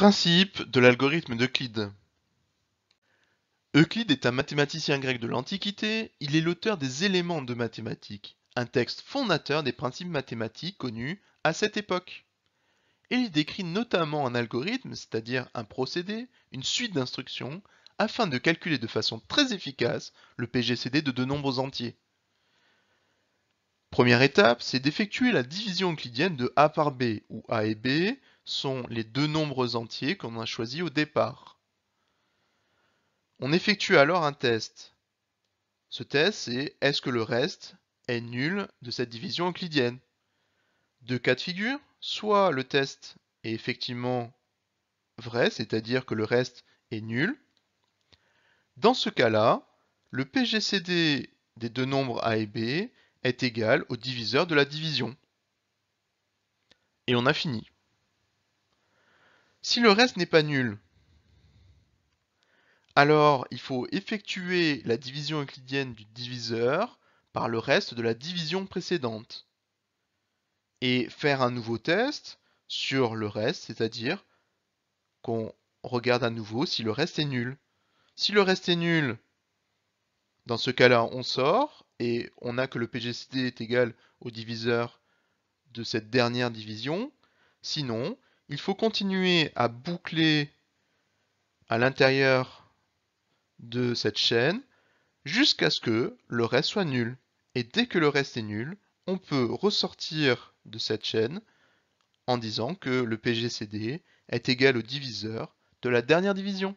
Principe de l'algorithme d'Euclide. Euclide est un mathématicien grec de l'Antiquité, il est l'auteur des Éléments de mathématiques, un texte fondateur des principes mathématiques connus à cette époque. Et il décrit notamment un algorithme, c'est-à-dire un procédé, une suite d'instructions, afin de calculer de façon très efficace le PGCD de deux nombres entiers. Première étape, c'est d'effectuer la division euclidienne de A par B, où A et B sont les deux nombres entiers qu'on a choisis au départ. On effectue alors un test. Ce test, c'est est-ce que le reste est nul de cette division euclidienne? Deux cas de figure, soit le test est effectivement vrai, c'est-à-dire que le reste est nul. Dans ce cas-là, le PGCD des deux nombres A et B est égal au diviseur de la division. Et on a fini. Si le reste n'est pas nul, alors il faut effectuer la division euclidienne du diviseur par le reste de la division précédente. Et faire un nouveau test sur le reste, c'est-à-dire qu'on regarde à nouveau si le reste est nul. Si le reste est nul, dans ce cas-là, on sort et on a que le PGCD est égal au diviseur de cette dernière division. Sinon, il faut continuer à boucler à l'intérieur de cette chaîne jusqu'à ce que le reste soit nul. Et dès que le reste est nul, on peut ressortir de cette chaîne en disant que le PGCD est égal au diviseur de la dernière division.